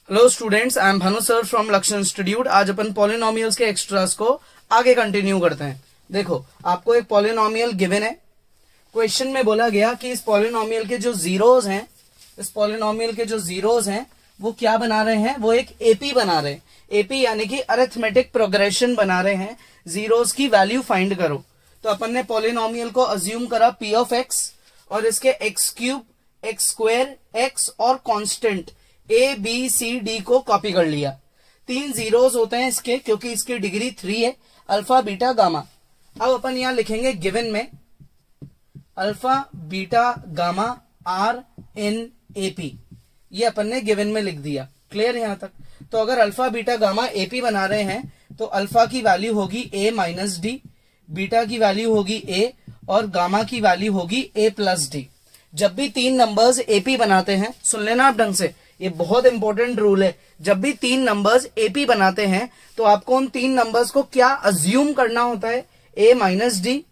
Hello students, I am Bhanu sir from लक्ष्य institute. आज अपन polynomials के एक्स्ट्रास को आगे कंटिन्यू करते हैं। देखो, आपको एक पॉलिनोमियल गिवन है। क्वेश्चन में बोला गया कि इस पॉलिनोमियल के जो जीरोज हैं, वो क्या बना रहे हैं? वो एक एपी बना रहे हैं। एपी यानी कि अरिथमेटिक प्रोग्रेशन बना रहे हैं। जीरोज की वैल्यू फाइंड करो। तो अपन ने पॉलिनोमियल को अज्यूम करा पी ऑफ एक्स और इसके x cube, x square, x और constant a b c d को कॉपी कर लिया। 3 जीरोज होते हैं इसके, क्योंकि इसकी डिग्री 3 है, अल्फा बीटा गामा। अब अपन यहां लिखेंगे गिवन में alpha beta gamma are in AP. ये अपन ने गिवन में लिख दिया। क्लियर यहां तक? तो अगर अल्फा बीटा गामा एपी बना रहे हैं तो अल्फा की वैल्यू होगी ए माइनस डी, बीटा की वैल्यू होगी ए और गामा की वैल्यू होगी ए प्लस डी। जब भी 3 नंबर्स एपी बनाते हैं, सुन लेना आप ढंग से, ये बहुत इंपॉर्टेंट रूल है। जब भी 3 नंबर्स एपी बनाते हैं तो आपको उन 3 नंबर्स को क्या अज्यूम करना होता है? ए माइनस डी,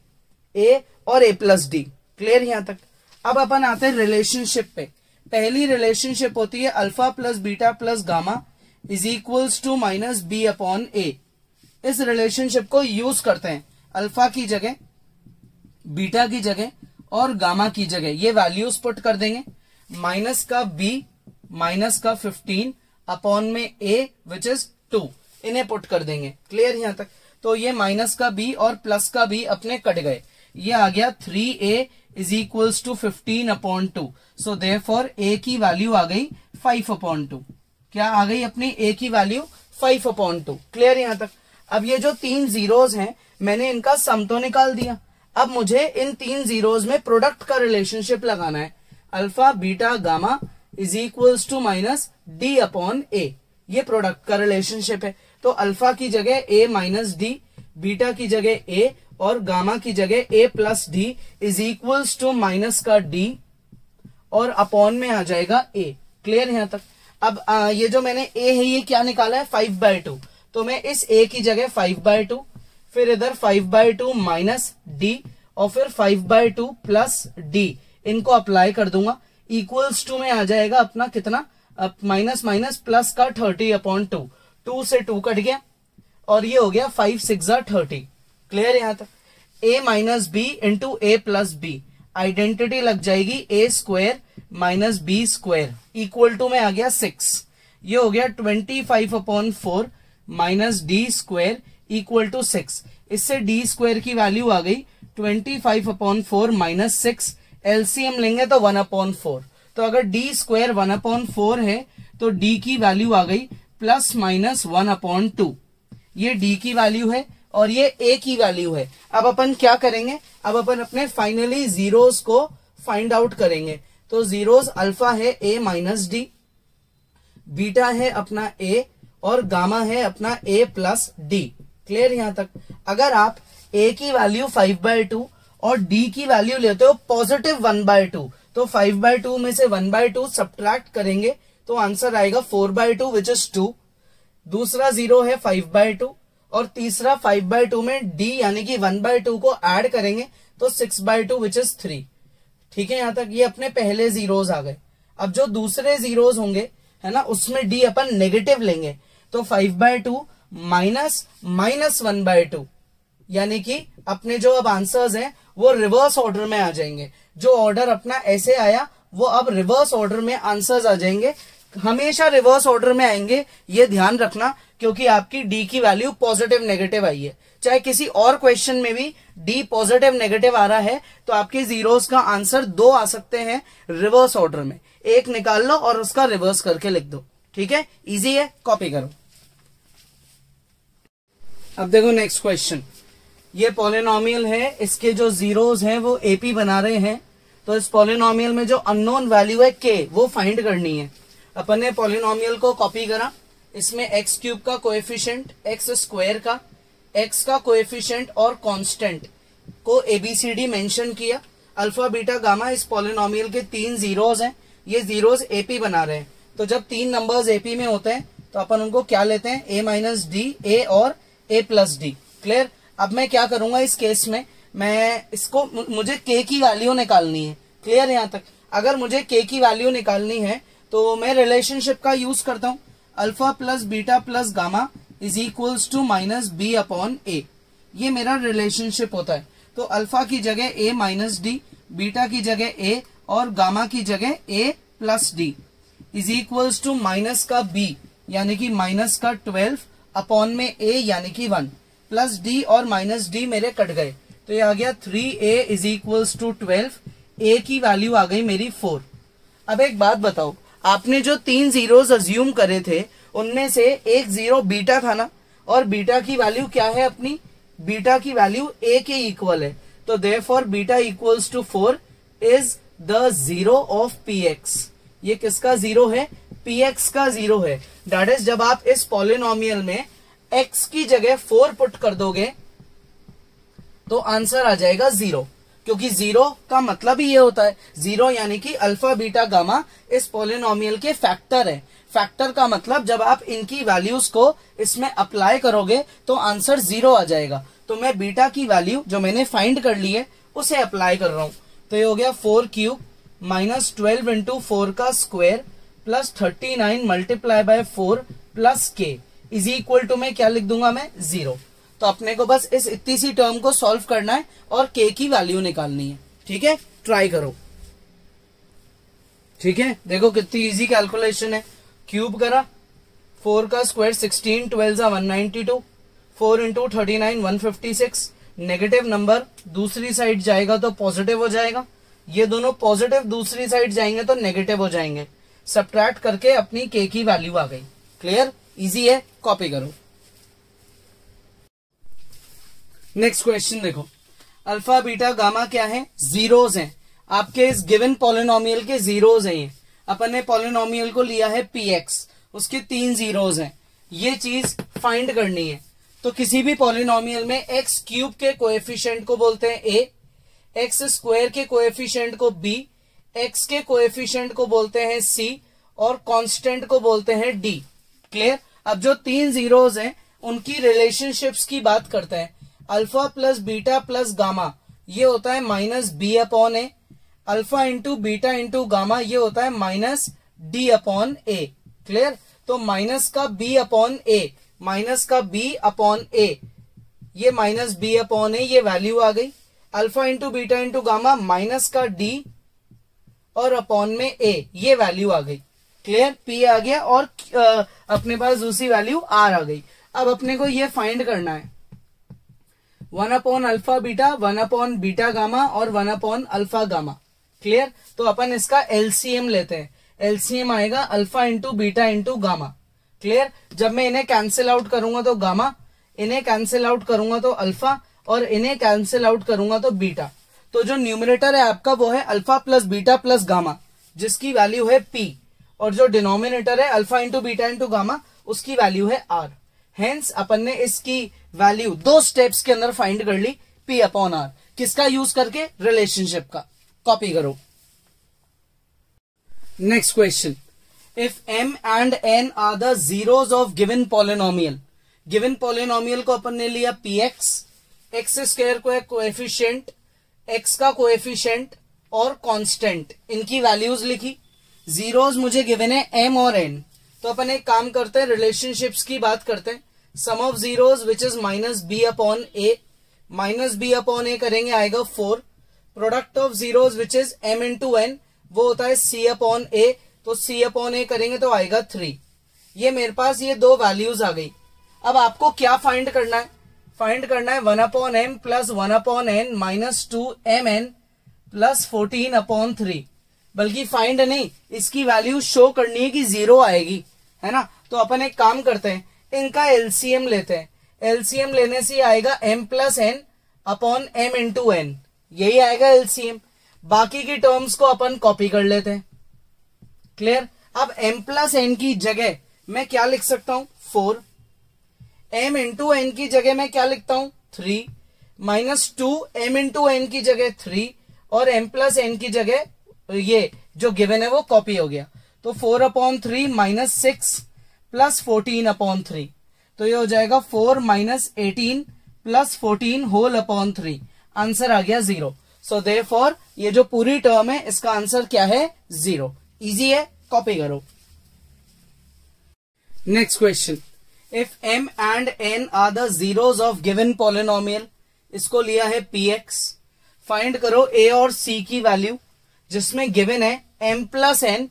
ए और ए प्लस डी। क्लियर यहां तक? अब अपन आते हैं रिलेशनशिप पे। पहली रिलेशनशिप होती है alpha plus beta plus gamma is equals to minus B upon a. इस रिलेशनशिप को यूज करते हैं अल्फा की जगह, बीटा की जगह और गामा की जगह ये वैल्यूज पुट कर देंगे। माइनस का बी, माइनस का 15 अपॉन में ए विच इज 2, इन्हें पुट कर देंगे। क्लियर यहां तक? तो ये माइनस का बी और प्लस का बी अपने कट गए। ये आ गया 3a is equals to 15 upon 2। So therefore a की वैल्यू आ गई 5 अपॉन 2। क्या आ गई अपनी a की वैल्यू? 5 अपॉन 2। क्लियर यहां तक? अब ये जो 3 जीरोज हैं, मैंने इनका सम तो निकाल दिया। अब मुझे इन 3 जीरोज में प्रोडक्ट का रिलेशनशिप लगाना है। Alpha beta gamma is equals to minus d upon a. ये प्रोडक्ट का रिलेशनशिप है। तो अल्फा की जगह ए माइनस डी, बीटा की जगह ए और गामा की जगह a plus d is equals to minus का डी और अपॉन में आ जाएगा ए। क्लियर यहां तक? अब ये जो मैंने ए है ये क्या निकाला है? 5/2। तो मैं इस ए की जगह 5/2, फिर इधर 5/2 माइनस डी और फिर 5/2 प्लस डी, इनको अप्लाई कर दूंगा। इक्वल्स टू में आ जाएगा अपना कितना? माइनस माइनस प्लस का 30 अपॉन 2। 2 से 2 कट गया और ये हो गया 5 6 30। क्लियर यहां तक? a minus b into a plus b, identity लग जाएगी a square minus b square equal to में आ गया 6। ये हो गया 25 upon 4 minus d square equal to 6। इससे डी स्क्वायर की वैल्यू आ गई 25 अपॉन 4 माइनस 6। एलसीएम लेंगे तो 1 अपॉन 4। तो अगर डी स्क्वायर 1 अपॉन 4 है तो डी की वैल्यू आ गई प्लस माइनस 1 अपॉन 2। ये डी की वैल्यू है और ये ए की वैल्यू है। अब अपन क्या करेंगे? अब अपन अपने फाइनली जीरोज को फाइंड आउट करेंगे। तो जीरोज अल्फा है ए माइनस डी, बीटा है अपना ए और गामा है अपना ए प्लस डी। क्लियर यहां तक? अगर आप ए की वैल्यू 5/2 और डी की वैल्यू लेते हो पॉजिटिव 1/2, तो 5/2 में से 1/2 सब्ट्रैक्ट करेंगे तो आंसर आएगा 4/2 विच इज 2। दूसरा जीरो है 5/2 और तीसरा 5/2 में डी यानी कि 1/2 को ऐड करेंगे तो 6/2 विच इज 3। ठीक है यहां तक? ये अपने पहले जीरोज आ गए। अब जो दूसरे जीरोज होंगे है ना, उसमें डी अपन नेगेटिव लेंगे। तो 5/2 माइनस 1/2 यानी कि अपने जो अब आंसर्स हैं वो रिवर्स ऑर्डर में आ जाएंगे। जो ऑर्डर अपना ऐसे आया वो अब रिवर्स ऑर्डर में आंसर्स आ जाएंगे। हमेशा रिवर्स ऑर्डर में आएंगे, ये ध्यान रखना, क्योंकि आपकी डी की वैल्यू पॉजिटिव नेगेटिव आई है। चाहे किसी और क्वेश्चन में भी डी पॉजिटिव नेगेटिव आ रहा है तो आपके जीरोस का आंसर 2 आ सकते हैं रिवर्स ऑर्डर में। एक निकाल लो और उसका रिवर्स करके लिख दो। ठीक है? इजी है, कॉपी करो। अब देखो नेक्स्ट क्वेश्चन। ये पॉलिनोमियल है, इसके जो जीरोज हैं वो एपी बना रहे हैं। तो इस पॉलिनोमियल में जो अननोन वैल्यू है के, वो फाइंड करनी है। अपन ने पॉलिनोमियल को कॉपी करा। इसमें एक्स क्यूब का कोएफिशिएंट, एक्स स्क्वायर का, एक्स का कोएफिशिएंट और कांस्टेंट को एबीसीडी मेंशन किया। अल्फा बीटा गामा इस पॉलिनोमियल के 3 जीरोज हैं। ये जीरोज एपी बना रहे हैं। तो जब 3 नंबर्स एपी में होते हैं तो अपन उनको क्या लेते हैं? ए माइनस डी, ए और ए प्लस डी। क्लियर? अब मैं क्या करूंगा इस केस में? मैं इसको, मुझे के की वैल्यू निकालनी है। क्लियर यहां तक? अगर मुझे के की वैल्यू निकालनी है तो मैं रिलेशनशिप का यूज करता हूं। Alpha plus beta plus gamma is equals to minus B upon a. ये मेरा रिलेशनशिप होता है। तो अल्फा की जगह ए माइनस डी, बीटा की जगह ए और गामा की जगह a plus d is equals to minus का बी यानी कि माइनस का 12 अपॉन में ए यानी कि 1 प्लस डी और माइनस डी मेरे कट गए तो ये आ गया 3a इज इक्वल्स टू 12। ए की वैल्यू आ गई मेरी 4। अब एक बात बताओ, आपने जो 3 जीरोस अज्यूम करे थे उनमें से एक जीरो बीटा था ना, और बीटा की वैल्यू क्या है अपनी, बीटा की वैल्यू ए के इक्वल है। तो therefore beta equals to 4 is the zero of p x. ये किसका जीरो है, पी एक्स का जीरो है। दैट इज जब आप इस पॉलिनोमियल में एक्स की जगह 4 पुट कर दोगे तो आंसर आ जाएगा 0, क्योंकि 0 का मतलब ही ये होता है, 0 यानी कि अल्फा बीटा गामा इस पॉलिनोमियल के फैक्टर है। फैक्टर का मतलब जब आप इनकी वैल्यूज को इसमें अप्लाई करोगे तो आंसर 0 आ जाएगा। तो मैं बीटा की वैल्यू जो मैंने फाइंड कर ली है उसे अप्लाई कर रहा हूं। तो ये हो गया 4 क्यूब माइनस 12 इंटू 4 का square plus 39 multiply by 4 plus के इज इक्वल टू में क्या लिख दूंगा मैं, 0। तो अपने को बस इस इतनी सी टर्म को सॉल्व करना है और के की वैल्यू निकालनी है। ठीक है, ट्राई करो। ठीक है, देखो कितनी इजी कैलकुलेशन है। क्यूब करा, 4 का स्क्वायर 16, 12 192, 4 इंटू 39 156। नेगेटिव नंबर दूसरी साइड जाएगा तो पॉजिटिव हो जाएगा, ये दोनों पॉजिटिव दूसरी साइड जाएंगे तो नेगेटिव हो जाएंगे। सब्ट्रैक्ट करके अपनी के की वैल्यू आ गई। क्लियर, इजी है, कॉपी करो। नेक्स्ट क्वेश्चन देखो, अल्फा बीटा गामा क्या है, जीरोस हैं। आपके इस गिवन पॉलिनोमियल के जीरोस हैं ये। अपन ने पॉलिनोमियल को लिया है पी एक्स, उसके 3 जीरोस हैं। ये चीज फाइंड करनी है। तो किसी भी पॉलिनोमियल में एक्स क्यूब के कोएफिशिएंट को बोलते हैं ए, एक्स स्क्वायर के कोएफिशिएंट को बी, एक्स के कोएफिशिएंट को बोलते हैं सी और कांस्टेंट को बोलते हैं डी। क्लियर। अब जो 3 जीरोस हैं उनकी रिलेशनशिप्स की बात करते हैं। Alpha plus beta plus gamma ये होता है minus B upon a, alpha into beta into gamma ये होता है minus d upon a. Clear. तो माइनस का बी अपॉन ए, माइनस का बी अपॉन ए, ये माइनस बी अपॉन ए, ये वैल्यू आ गई। Alpha into beta into gamma minus का डी और अपॉन में ए, ये वैल्यू आ गई। क्लियर, पी आ गया और अपने पास दूसरी वैल्यू आर आ गई। अब अपने को ये फाइंड करना है 1 upon alpha beta, 1 upon beta gamma और 1 अपॉन अल्फा गामा। क्लियर। तो अपन इसका एलसीएम लेते हैं। एलसीएम आएगा alpha into beta into gamma. Clear. जब मैं इन्हें कैंसिल आउट करूंगा तो गामा, इन्हें कैंसिल आउट करूंगा तो अल्फा और इन्हें कैंसिल आउट करूंगा तो बीटा। तो जो न्यूमरेटर है आपका वो है alpha plus beta plus gamma जिसकी वैल्यू है पी, और जो डिनोमिनेटर है alpha into beta into gamma उसकी वैल्यू है आर। हेंस अपन ने इसकी वैल्यू 2 स्टेप्स के अंदर फाइंड कर ली, पी अपॉन आर। किसका यूज करके, रिलेशनशिप का। कॉपी करो। Next question, if m and n are the zeros of given polynomial. Given polynomial को अपन ने लिया पी एक्स, एक्स स्क्वायर को एक कोएफिशिएंट, एक्स का कोएफिशिएंट और कांस्टेंट, इनकी वैल्यूज लिखी। जीरोस मुझे गिवन है m और n। तो अपन एक काम करते हैं, रिलेशनशिप्स की बात करते हैं। Sum of zeros which is minus B upon a, minus B upon a करेंगे आएगा 4। Product of zeros which is m into n वो होता है c अपॉन ए, तो c अपॉन ए करेंगे तो आएगा 3। ये मेरे पास ये 2 वैल्यूज आ गई। अब आपको क्या फाइंड करना है, फाइंड करना है 1 upon m plus 1 upon n minus 2mn plus 14 upon 3। बल्कि फाइंड नहीं, इसकी वैल्यू शो करनी है कि 0 आएगी, है ना। तो अपन एक काम करते हैं, इनका एलसीएम लेते हैं। एलसीएम लेने से आएगा m plus n upon m into n, यही आएगा एलसीएम। बाकी की टर्म्स को अपन कॉपी कर लेते हैं। क्लियर। अब m प्लस n की जगह मैं क्या लिख सकता हूं, 4। m इंटू n की जगह मैं क्या लिखता हूं, 3 माइनस 2 m इंटू n की जगह 3 और m प्लस n की जगह ये जो गिवन है वो कॉपी हो गया। तो 4 अपॉन 3 माइनस 6 प्लस 14 अपॉन 3, तो ये हो जाएगा 4 minus 18 plus 14 whole upon 3। Answer आ गया 0। सो देयरफॉर ये जो पूरी टर्म है इसका आंसर क्या है, 0। इजी है, कॉपी करो। Next question, if m and n are the zeros of given polynomial, इसको लिया है px, फाइंड करो a और c की वैल्यू, जिसमें गिवन है m plus n,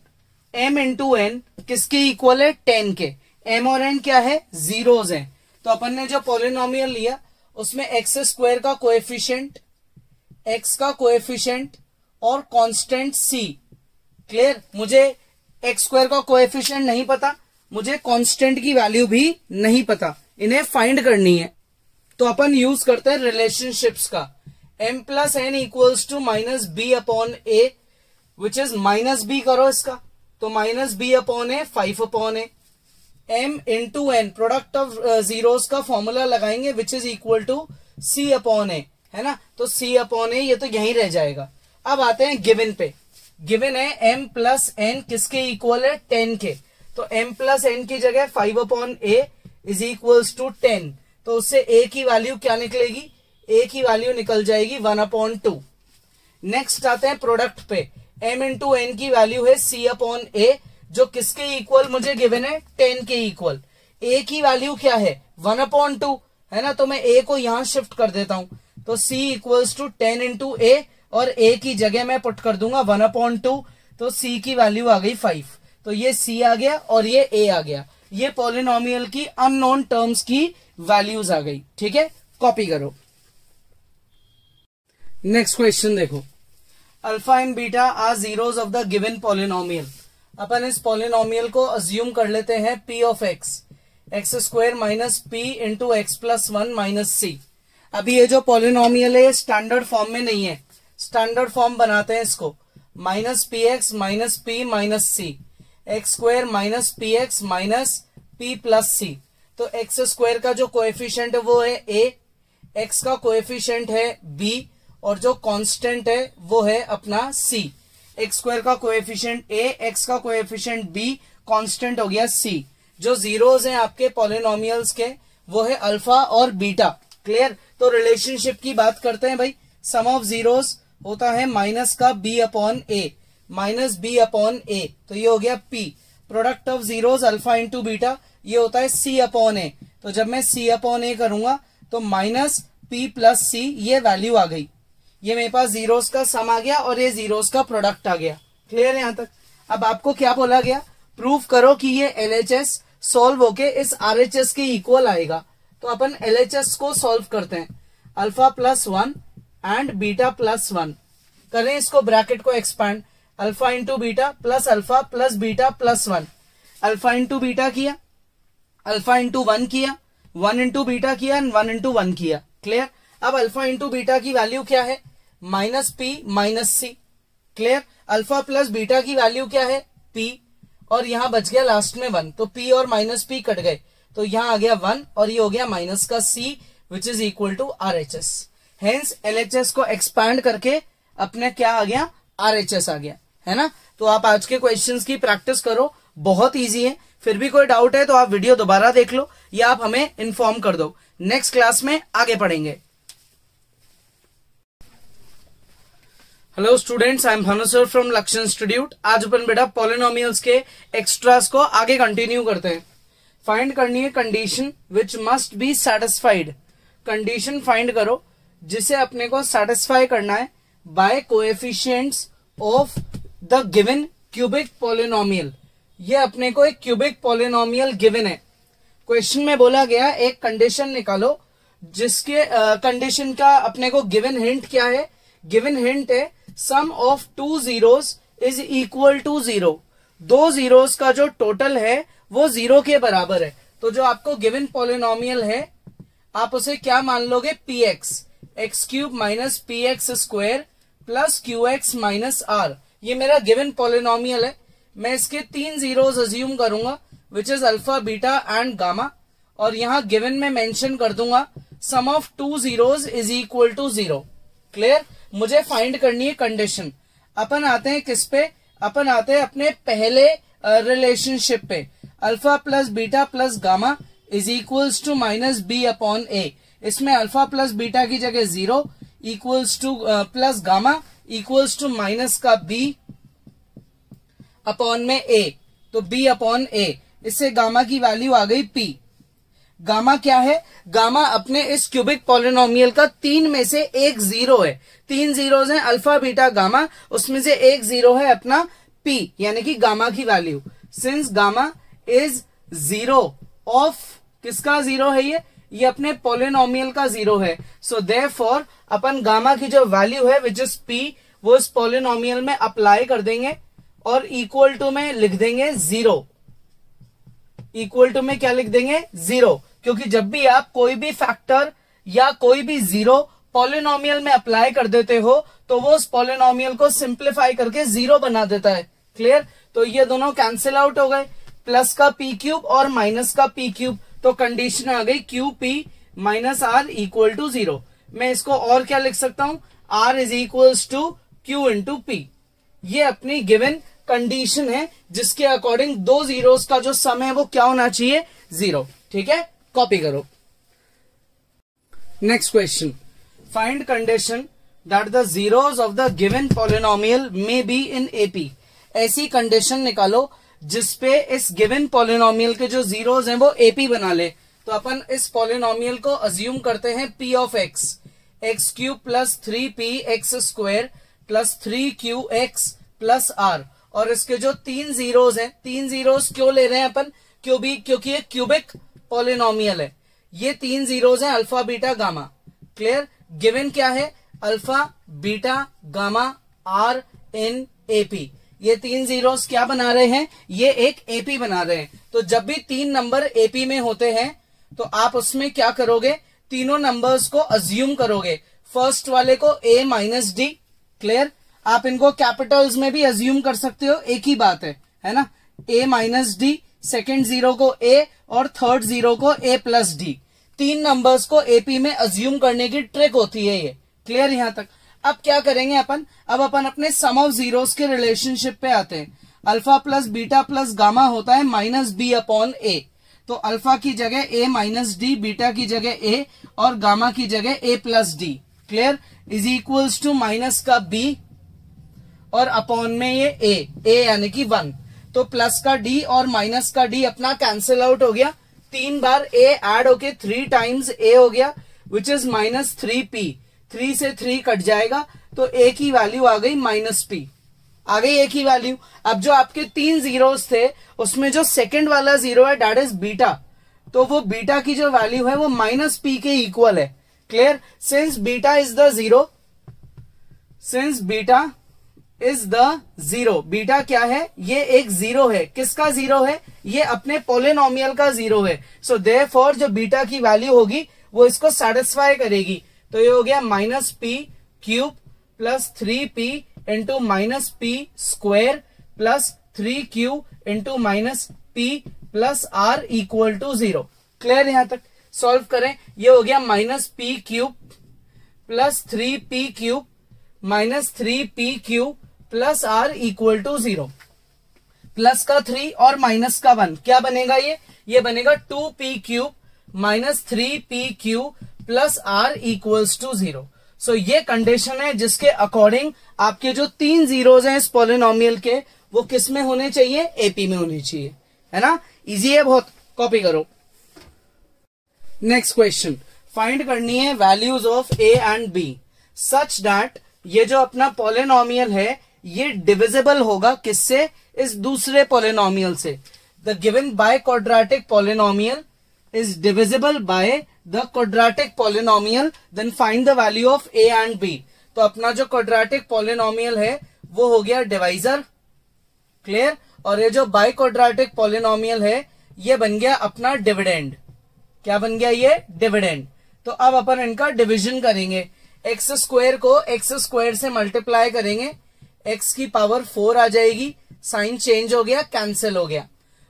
m into n किसके इक्वल है 10 के, m और n क्या है जीरोस है। तो अपन ने जो पॉलिनोमियल लिया उसमें एक्स स्क्वायर का कोएफिशिएंट, x का कोएफिशिएंट और कांस्टेंट c। क्लियर, मुझे एक्स स्क्वायर का कोएफिशिएंट नहीं पता, मुझे कांस्टेंट की वैल्यू भी नहीं पता, इन्हें फाइंड करनी है। तो अपन यूज करते हैं रिलेशनशिप्स का, m plus N equals to minus B upon A, which is minus B करो इसका, तो minus B upon A 5 upon A, m into N product of zeros का फॉर्मूला लगाएंगे which is equal to c upon A, है ना, तो c upon a ये तो यहीं रह जाएगा। अब आते हैं गिवन पे, गिवन है m प्लस एन किसके इक्वल है 10 के, तो m प्लस एन की जगह 5 upon a is equals to 10, तो उससे a की वैल्यू क्या निकलेगी, a की वैल्यू निकल जाएगी 1 अपॉन 2। नेक्स्ट आते हैं प्रोडक्ट पे, m इंटू एन की वैल्यू है c अपॉन ए, जो किसके इक्वल मुझे गिवन है 10 के इक्वल, a की वैल्यू क्या है 1 अपॉन 2, है ना, तो मैं a को यहां शिफ्ट कर देता हूं, तो c इक्वल्स टू 10 इंटू ए, और a की जगह मैं पुट कर दूंगा 1 अपॉन 2, तो c की वैल्यू आ गई 5, तो ये c आ गया और ये a आ गया, ये पॉलिनोमियल की अननोन टर्म्स की वैल्यूज आ गई। ठीक है, कॉपी करो। नेक्स्ट क्वेश्चन देखो, alpha and beta are zeros of the given polynomial. अपन इस पॉलिनोमियल को अज्यूम कर लेते हैं p of x, x square minus p into x plus 1 minus c. अभी ये जो पॉलिनोमियल है ये स्टैंडर्ड फॉर्म में नहीं है, स्टैंडर्ड फॉर्म बनाते हैं इसको, minus p x minus p minus c, x square minus p x minus p plus c. तो एक्स स्क्वायर का जो कोएफिशिएंट है वो है a, x का कोएफिशिएंट है b, और जो कांस्टेंट है वो है अपना c। एक्स स्क्वायर का कोएफिशिएंट a, x का कोएफिशिएंट b, कांस्टेंट हो गया c। जो जीरोस हैं आपके पॉलिनोमियल्स के वो है अल्फा और बीटा। क्लियर, तो रिलेशनशिप की बात करते हैं भाई, सम ऑफ जीरोस होता है माइनस का b upon a, minus b upon ए, तो ये हो गया p। Product of zeros alpha into beta ये होता है c अपॉन ए, तो जब मैं c अपॉन ए करूंगा तो माइनस p प्लस c, ये वैल्यू आ गई, ये मेरे पास जीरोस का सम आ गया और ये जीरोस का प्रोडक्ट आ गया। क्लियर है यहां तक। अब आपको क्या बोला गया, प्रूव करो कि ये LHS सॉल्व होके इस RHS के इक्वल आएगा। तो अपन LHS को सॉल्व करते हैं, alpha plus 1 and beta plus 1, करें इसको ब्रैकेट को expand, alpha into beta plus beta plus 1, alpha into beta किया, अल्फा इंटू 1 किया, 1 इंटू बीटा किया, 1 इंटू 1 किया। क्लियर, अब अल्फा इंटू बीटा की वैल्यू क्या है, माइनस पी माइनस सी। क्लियर, अल्फा प्लस बीटा की वैल्यू क्या है p, और यहां बच गया लास्ट में 1, तो p और माइनस p कट गए, तो यहां आ गया 1 और ये हो गया माइनस का c, which is equal to RHS। Hence LHS को एक्सपैंड करके अपने क्या आ गया, RHS आ गया, है ना। तो आप आज के क्वेश्चंस की प्रैक्टिस करो, बहुत इजी है। फिर भी कोई डाउट है तो आप वीडियो दोबारा देख लो या आप हमें इन्फॉर्म कर दो, नेक्स्ट क्लास में आगे पढ़ेंगे। Hello students, I am Bhanu sir from लक्ष्य इंस्टीट्यूट। आज अपन बेटा पॉलिनोमियल्स के एक्स्ट्रास को आगे कंटिन्यू करते हैं। फाइंड करनी है condition which must be satisfied. Condition find करो जिसे अपने को सेटिस्फाई करना है by coefficients of the given cubic polynomial. ये अपने को एक क्यूबिक पॉलिनोमियल गिवन है। क्वेश्चन में बोला गया एक कंडीशन निकालो जिसके कंडीशन का अपने को गिवन हिंट क्या है, गिवन हिंट है sum of two zeros is equal to 0। दो जीरोस का जो टोटल है वो 0 के बराबर है। तो जो आपको गिवन पॉलिनोमियल है आप उसे क्या मान लोगे, px, x cube minus p x square plus q x minus r. ये मेरा गिवन पॉलिनोमियल है। मैं इसके 3 जीरोस अज्यूम करूंगा which is alpha beta and gamma, और यहां गिवन में मेंशन कर दूंगा sum of two zeros is equal to 0। Clear, मुझे फाइंड करनी है कंडीशन। अपन आते हैं किस पे, अपन आते हैं अपने पहले रिलेशनशिप पे, alpha plus beta plus gamma is equals to minus B upon a. इसमें अल्फा प्लस बीटा की जगह 0 equals to plus gamma equals to minus का बी अपॉन में ए, तो बी अपॉन ए इससे गामा की वैल्यू आ गई p। गामा क्या है? गामा अपने इस क्यूबिक पॉलिनोमियल का 3 में से एक जीरो है। 3 जीरोज हैं अल्फा बीटा गामा, उसमें से एक जीरो है अपना p, यानी कि गामा की value. Since gamma is zero of, किसका जीरो है ये अपने पॉलिनोमियल का जीरो है। सो देयरफॉर अपन गामा की जो वैल्यू है विच इज p, वो इस पॉलिनोमियल में अप्लाई कर देंगे और इक्वल टू में लिख देंगे जीरो। इक्वल टू में क्या लिख देंगे? जीरो, क्योंकि जब भी आप कोई भी फैक्टर या कोई भी जीरो पॉलिनोमियल में अप्लाई कर देते हो तो वो उस पॉलिनोमियल को सिंप्लीफाई करके जीरो बना देता है। क्लियर? तो ये दोनों कैंसिल आउट हो गए, प्लस का पी क्यूब और माइनस का पी क्यूब, तो कंडीशन आ गई q p minus r equal to zero. मैं इसको और क्या लिख सकता हूं? R is equals to q into p. ये अपनी गिवन कंडीशन है जिसके अकॉर्डिंग दो जीरोस का जो सम है वो क्या होना चाहिए? जीरो। ठीक है, कॉपी करो। Next question, find condition that the zeros of the given polynomial may be in AP. ऐसी कंडीशन निकालो जिसपे इस गिवन पॉलिनोमियल के जो जीरोस हैं वो एपी बना ले। तो अपन इस पॉलिनोमियल को अज्यूम करते हैं p of x, x cube plus 3p x square plus 3qx plus r. और इसके जो 3 जीरोस हैं, 3 जीरोस क्यों ले रहे हैं अपन? क्योंकि ये क्यूबिक पॉलिनोमियल है। ये 3 जीरोस हैं alpha beta gamma. Clear? Given क्या है? Alpha beta gamma are in AP. ये 3 जीरोस क्या बना रहे हैं? ये एक एपी बना रहे हैं। तो जब भी 3 नंबर एपी में होते हैं तो आप उसमें क्या करोगे? तीनों नंबर्स को अज्यूम करोगे। फर्स्ट वाले को a माइनस डी। क्लियर? आप इनको कैपिटल्स में भी अज्यूम कर सकते हो, एक ही बात है ना? a minus D, second zero को a और थर्ड जीरो को a प्लस डी। 3 नंबर्स को एपी में अज्यूम करने की ट्रिक होती है ये। क्लियर यहां तक? अब क्या करेंगे अपन? अब अपन अपने सम ऑफ जीरोस के रिलेशनशिप पे आते हैं। Alpha plus beta plus gamma होता है माइनस बी अपॉन ए। तो अल्फा की जगह a माइनस डी, बीटा की जगह a और गामा की जगह a plus d. Clear? Is equals to minus का b और अपॉन में ये a यानी कि 1। तो प्लस का d और माइनस का d अपना कैंसिल आउट हो गया। 3 बार a ऐड होके 3 टाइम्स a हो गया विच इज माइनस 3p। 3 से 3 कट जाएगा तो a की वैल्यू आ गई माइनस p। आ गई a की वैल्यू। अब जो आपके 3 जीरोस थे उसमें जो सेकंड वाला जीरो है दैट इज बीटा, तो वो बीटा की जो वैल्यू है वो माइनस p के इक्वल है। Clear? Since beta is the zero, since beta is the zero, beta क्या है? ये एक जीरो है। किसका जीरो है? ये अपने पॉलिनोमियल का जीरो है। सो देयरफॉर जो बीटा की वैल्यू होगी वो इसको सेटिस्फाई करेगी। तो ये हो गया minus p cube plus 3p into minus p square plus 3q into minus p plus r equal to zero. Clear? यहां तक सॉल्व करें। ये हो गया minus p cube plus 3p cube minus 3p cube plus r equal to zero. Plus का 3 और minus का 1 क्या बनेगा? ये बनेगा 2p cube minus 3p cube plus r equals to zero. So ये कंडीशन है जिसके अकॉर्डिंग आपके जो 3 जीरोस हैं इस पॉलिनोमियल के वो किस में होने चाहिए? एपी में होने चाहिए, है ना? इजी है बहुत, कॉपी करो। नेक्स्ट क्वेश्चन, फाइंड करनी है values of a and b such that ये जो अपना पॉलिनोमियल है ये डिविजिबल होगा किससे? इस दूसरे पॉलिनोमियल से। The given by quadratic polynomial is divisible by the quadratic polynomial, then find the value of a and b। तो अपना जो क्वाड्रेटिक पॉलिनोमियल है वो हो गया डिवाइजर। क्लियर? और ये जो बाय क्वाड्रेटिक पॉलिनोमियल है ये बन गया अपना डिविडेंड। क्या बन गया? ये डिविडेंड। तो अब अपन इनका डिवीजन करेंगे। एक्स स्क्वायर को एक्स स्क्वायर से मल्टीप्लाई करेंगे, एक्स की पावर 4 आ जाएगी, साइन चेंज हो गया, कैंसिल हो गया।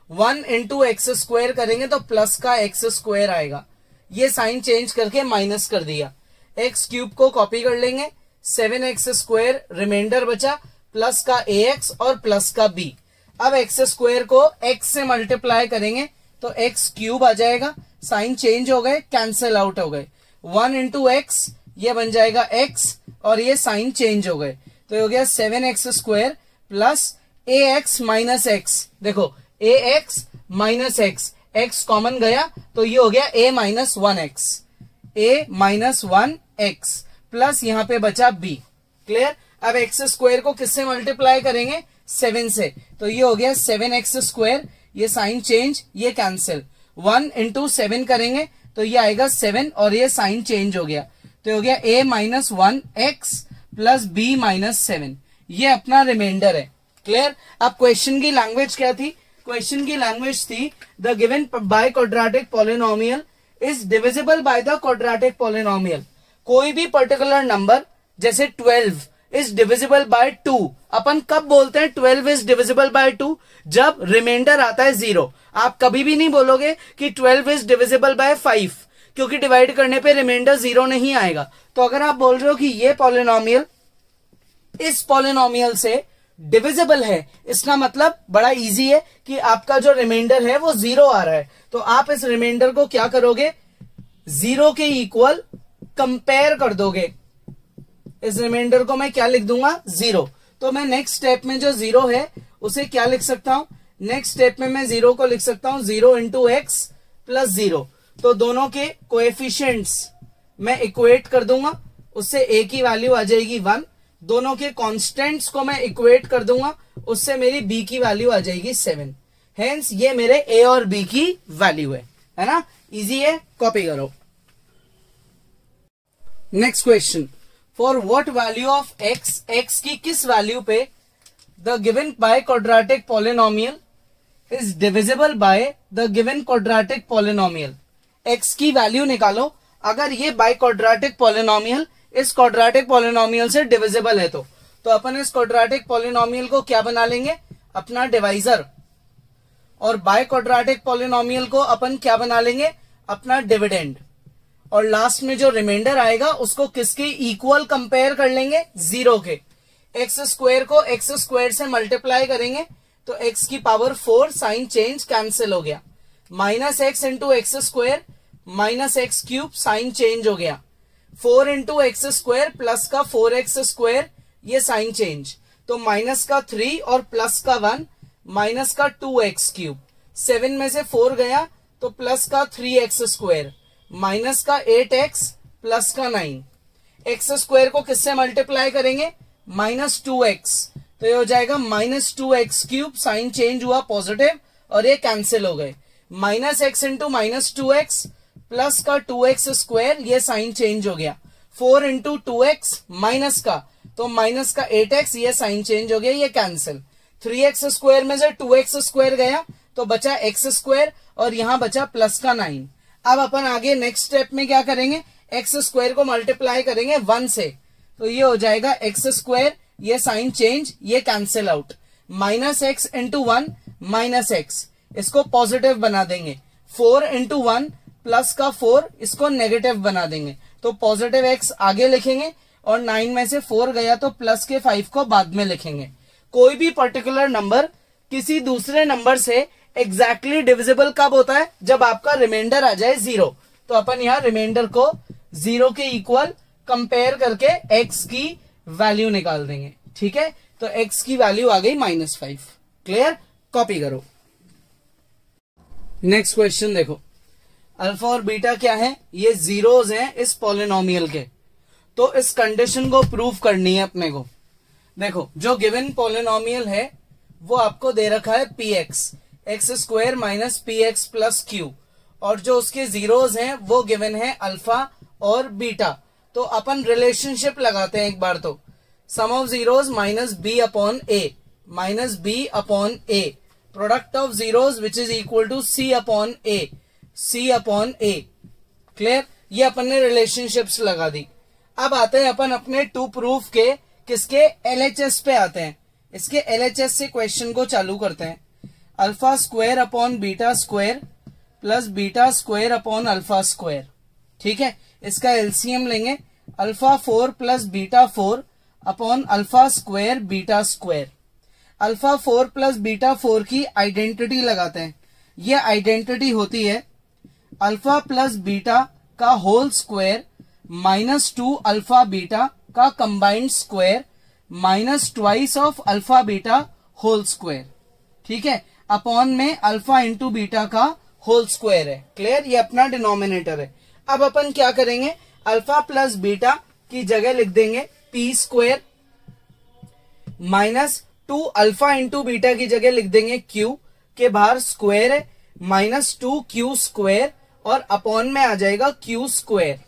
1 इंटू एक्स स्क्वायर करेंगे तो प्लस का एक्स स्क्वायर आएगा, ये साइन चेंज करके माइनस कर दिया। एक्स क्यूब को कॉपी कर लेंगे, 7x स्क्वायर रिमाइंडर बचा, प्लस का ax और प्लस का b। अब एक्स स्क्वायर को x से मल्टीप्लाई करेंगे तो एक्स क्यूब आ जाएगा, साइन चेंज हो गए, कैंसिल आउट हो गए। 1 इंटू एक्स ये बन जाएगा x और ये साइन चेंज हो गए, तो हो गया 7x square plus ax minus x. देखो a x minus x, x common गया तो ये हो गया a minus 1x, a minus 1x plus यहां पे बचा b। क्लियर। अब एक्स स्क्वायर को किससे मल्टीप्लाई करेंगे, 7 से, तो ये हो गया 7x स्क्वायर, ये साइन चेंज, ये कैंसिल, 1 इंटू 7 करेंगे तो ये आएगा 7 और ये साइन चेंज हो गया, तो ये हो गया a minus 1x plus b minus 7, ये अपना रिमाइंडर है। क्लियर। अब क्वेश्चन की लैंग्वेज क्या थी, क्वेश्चन की लैंग्वेज थी the given by quadratic polynomial is divisible by the quadratic polynomial. कोई भी पर्टिकुलर नंबर जैसे 12 इज डिविजिबल बाय 2, अपन कब बोलते हैं 12 इज डिविजिबल बाय 2, जब रिमाइंडर आता है 0। आप कभी भी नहीं बोलोगे कि 12 इज डिविजिबल बाय 5, क्योंकि डिवाइड करने पे रिमाइंडर 0 नहीं आएगा। तो अगर आप बोल रहे हो कि ये पॉलिनोमियल इस पॉलिनोमियल से डिविजिबल है, इसका मतलब बड़ा इजी है कि आपका जो रिमाइंडर है वो 0 आ रहा है, तो आप इस रिमाइंडर को क्या करोगे, 0 के इक्वल कंपेयर कर दोगे। इस रिमाइंडर को मैं क्या लिख दूंगा, 0। तो मैं नेक्स्ट स्टेप में जो 0 है उसे क्या लिख सकता हूं, नेक्स्ट स्टेप में मैं 0 को लिख सकता हूं 0 इंटू एक्स प्लस 0। तो दोनों के कोएफिशिएंट्स मैं इक्वेट कर दूंगा, उससे a की वैल्यू आ जाएगी 1, दोनों के कांस्टेंट्स को मैं इक्वेट कर दूंगा, उससे मेरी b की वैल्यू आ जाएगी 7। हेंस ये मेरे a और b की वैल्यू है ना, इजी है, कॉपी करो। Next question, for what value of x, x की किस वैल्यू पे the given by quadratic polynomial is divisible by the given quadratic polynomial. x की वैल्यू निकालो, अगर ये बाय क्वाड्रेटिक पॉलिनोमियल इस क्वाड्रेटिक पॉलिनोमियल से डिविजिबल है तो अपन इस क्वाड्रेटिक पॉलिनोमियल को क्या बना लेंगे, अपना डिवाइजर, और बाय क्वाड्रेटिक पॉलिनोमियल को अपन क्या बना लेंगे, अपना डिविडेंड, और लास्ट में जो रिमाइंडर आएगा उसको किसके इक्वल कंपेयर कर लेंगे, 0 के। एक्स स्क्वायर को एक्स स्क्वायर से मल्टीप्लाई करेंगे तो x की पावर 4, साइन चेंज कैंसिल हो गया, minus x into x square minus x cube, sign change हो गया, 4 इंटू एक्स स्क्वायर प्लस का 4x स्क्वायर, ये साइन चेंज, तो माइनस का 3 और प्लस का 1, माइनस का 2x क्यूब, 7 में से 4 गया तो प्लस का 3x स्क्वायर, माइनस का 8x प्लस का 9, एक्स स्क्वायर को किससे मल्टीप्लाई करेंगे, माइनस 2x, तो ये हो जाएगा minus 2x cube, sign change हुआ पॉजिटिव और ये कैंसिल हो गए, minus x into minus 2x plus का 2x स्क्वायर, ये साइन चेंज हो गया, 4 इंटू 2x माइनस का, तो माइनस का 8x, ये साइन चेंज हो गया, ये कैंसिल, 3x स्क्वायर में से 2x स्क्वायर गया तो बचा x स्क्वायर और यहां बचा प्लस का 9। अब अपन आगे नेक्स्ट स्टेप में क्या करेंगे, एक्स स्क्वायर को मल्टीप्लाई करेंगे 1 से, तो ये हो जाएगा एक्स स्क्वायर, ये साइन चेंज, ये cancel out, minus x into 1 minus x, इसको पॉजिटिव बना देंगे, 4 इंटू 1 प्लस का 4, इसको नेगेटिव बना देंगे, तो पॉजिटिव x आगे लिखेंगे और 9 में से 4 गया तो प्लस के 5 को बाद में लिखेंगे। कोई भी पर्टिकुलर नंबर किसी दूसरे नंबर से एग्जैक्टली डिविजिबल कब होता है, जब आपका रिमाइंडर आ जाए 0। तो अपन यहाँ रिमाइंडर को 0 के इक्वल कंपेयर करके x की वैल्यू निकाल देंगे। ठीक है, तो x की वैल्यू आ गई -5। क्लियर, कॉपी करो। नेक्स्ट क्वेश्चन देखो, अल्फा और बीटा क्या है, ये जीरोज हैं इस पॉलिनोमियल के, तो इस कंडीशन को प्रूव करनी है अपने को। देखो, जो गिवन पॉलिनोमियल है वो आपको दे रखा है px, x square minus p x plus Q, और जो उसके जीरोज हैं वो गिवन है अल्फा और बीटा। तो अपन रिलेशनशिप लगाते हैं एक बार, तो sum of zeros minus B upon a, minus B upon a, product of zeros which is equal to c upon a, c upon a. Clear, ये अपन ने रिलेशनशिप्स लगा दी। अब आते हैं अपन अपने टू प्रूफ के किसके, एलएचएस पे आते हैं। इसके एलएचएस से क्वेश्चन को चालू करते हैं। Alpha square upon beta square plus beta square upon alpha square. ठीक है, इसका एलसीएम लेंगे, alpha 4 plus beta 4 upon alpha square beta square. Alpha 4 plus beta 4 की आइडेंटिटी लगाते हैं। ये आइडेंटिटी होती है अल्फा प्लस बीटा का whole square minus 2 alpha beta का combined square minus twice of alpha beta whole square. ठीक है, अपॉन में अल्फा इंटू बीटा का होल स्क्वायर है। क्लियर, ये अपना डिनोमिनेटर है। अब अपन क्या करेंगे, अल्फा प्लस बीटा की जगह लिख देंगे p square minus 2 alpha into beta की जगह लिख देंगे क्यू के बाहर स्क्वायर है माइनस 2 क्यू स्क्वायर और अपॉन में आ जाएगा क्यू स्क्वायर।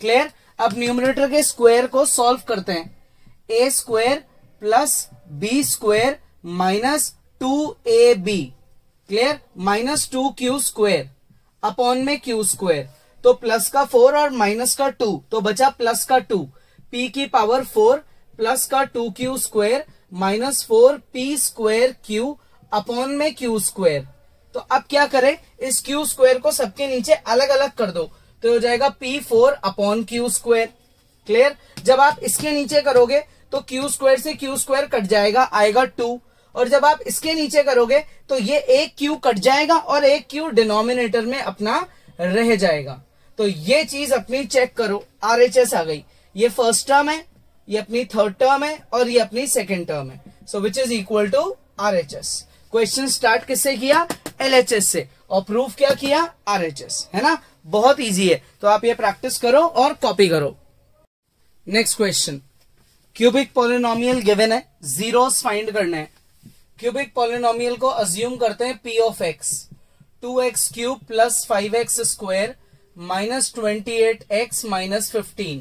क्लियर, अब न्यूमरेटर के स्क्वायर को सॉल्व करते हैं। A square plus b square minus 2ab। Clear, minus 2q square upon में q स्क्वायर, तो प्लस का 4 और माइनस का 2, तो बचा प्लस का 2, p की पावर 4 प्लस का 2q square minus 4p square q upon में q स्क्वायर। तो अब क्या करें, इस q स्क्वायर को सबके नीचे अलग अलग कर दो, तो हो जाएगा p4 upon q square. Clear, जब आप इसके नीचे करोगे तो q स्क्वायर से q स्क्वायर कट जाएगा, आएगा 2, और जब आप इसके नीचे करोगे तो ये एक q कट जाएगा और एक q डिनोमिनेटर में अपना रह जाएगा। तो ये चीज अपनी चेक करो, RHS आ गई। ये फर्स्ट टर्म है, ये अपनी थर्ड टर्म है और ये अपनी सेकेंड टर्म है। So which is equal to RHS। Question start किससे किया, LHS से, और प्रूफ क्या किया, RHS, है ना। बहुत इजी है, तो आप ये प्रैक्टिस करो और कॉपी करो। Next question, cubic polynomial given है, जीरोस फाइंड करने हैं। क्यूबिक पॉलिनोमियल को अज्यूम करते हैं p of x 2x cube plus 5x square minus 28x minus 15।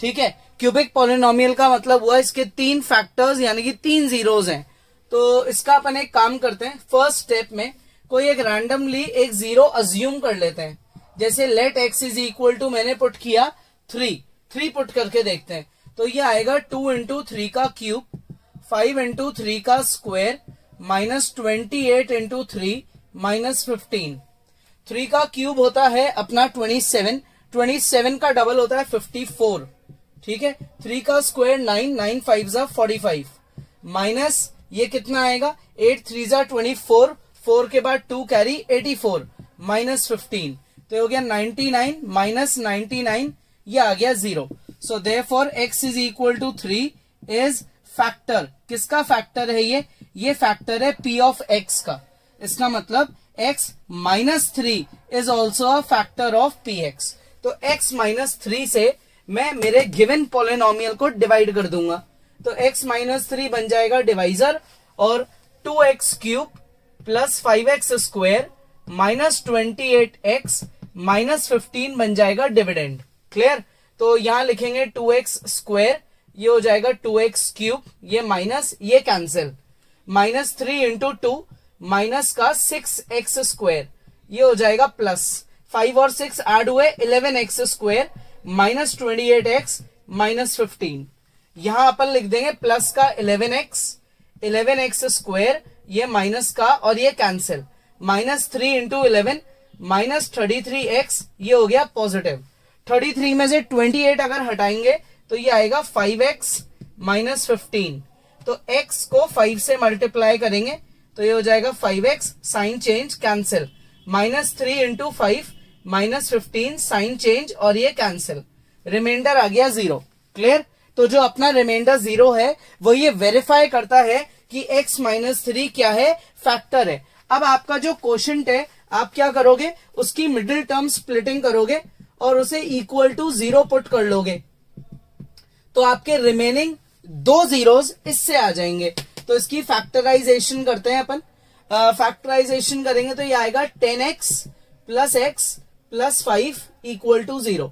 ठीक है, क्यूबिक पॉलिनोमियल का मतलब हुआ इसके 3 फैक्टर्स यानी कि 3 जीरोस हैं। तो इसका अपन एक काम करते हैं, फर्स्ट स्टेप में कोई एक रैंडमली एक जीरो अज्यूम कर लेते हैं। जैसे let x is equal to मैंने पुट किया 3 पुट करके देखते हैं, तो ये आएगा 2 इंटू 3 का क्यूब 5 इंटू 3 का स्क्वायर माइनस 28 इंटू 3 माइनस 15। 3 का क्यूब होता है अपना 27 का डबल होता है 54। ठीक है, 3 का स्क्वायर 9 5 जा 45 माइनस ये कितना आएगा 8 3 जा 24, 4 के बाद 2 कैरी 84 माइनस 15, तो हो गया 99 माइनस 99, ये आ गया 0। So therefore x is equal to 3 is factor. किसका फैक्टर है ये फैक्टर है p ऑफ x का। इसका मतलब x minus 3 is also a factor of px। तो x माइनस 3 से मैं मेरे गिवन पॉलिनोमियल को डिवाइड कर दूंगा, तो x माइनस 3 बन जाएगा डिवाइजर और 2x cube plus 5x square minus 28x minus 15 बन जाएगा डिविडेंड। क्लियर, तो यहां लिखेंगे 2x स्क्वायर, ये हो जाएगा 2x क्यूब, ये माइनस ये कैंसिल, माइनस 3 इंटू 2 माइनस का 6x स्क्वायर, ये हो जाएगा प्लस 5 और 6 ऐड हुए 11x square minus 28x minus 15। यहां अपन लिख देंगे प्लस का 11x स्क्वायर, ये माइनस का और ये cancel, minus 3 into 11 minus 33x, ये हो गया पॉजिटिव। 33 में से 28 अगर हटाएंगे तो ये आएगा 5x माइनस 15, तो x को 5 से मल्टीप्लाई करेंगे तो ये हो जाएगा 5x, sign change cancel, minus 3 into 5 minus 15 sign change और ये कैंसिल, रिमाइंडर आ गया 0। क्लियर, तो जो अपना रिमाइंडर 0 है वो ये वेरीफाई करता है कि x माइनस 3 क्या है, फैक्टर है। अब आपका जो क्वोशिएंट है आप क्या करोगे, उसकी मिडिल टर्म स्प्लिटिंग करोगे और उसे इक्वल टू 0 पुट कर लोगे, तो आपके रिमेनिंग 2 जीरोस इससे आ जाएंगे। तो इसकी फैक्टराइजेशन करते हैं अपन। फैक्टराइजेशन करेंगे तो ये आएगा 10x plus x plus 5 equal to 0।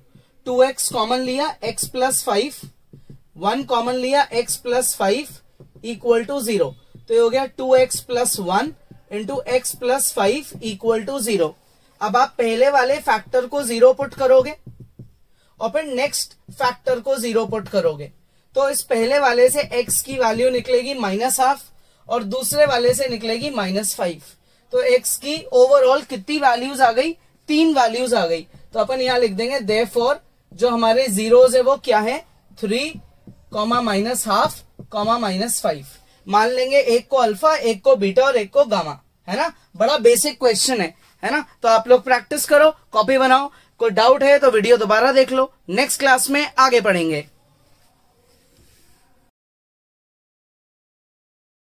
2x common लिया, x प्लस 5, 1 कॉमन लिया, x प्लस 5 इक्वल टू 0, तो ये हो गया 2x plus 1 into x plus 5 equal to 0। अब आप पहले वाले फैक्टर को 0 पुट करोगे और फिर नेक्स्ट फैक्टर को 0 पुट करोगे, तो इस पहले वाले से x की वैल्यू निकलेगी -12 और दूसरे वाले से निकलेगी -5। तो x की ओवरऑल कितनी वैल्यूज आ गई, 3 वैल्यूज आ गई। तो अपन यहां लिख देंगे देयरफॉर जो हमारे जीरोस है वो क्या है, 3, -12, -5। मान लेंगे एक को अल्फा, एक को बीटा और एक को गामा, है ना। बड़ा बेसिक क्वेश्चन है ना। तो आप लोग प्रैक्टिस करो, कॉपी बनाओ, कोई डाउट है तो वीडियो दोबारा देख लो, नेक्स्ट क्लास में आगे पढ़ेंगे।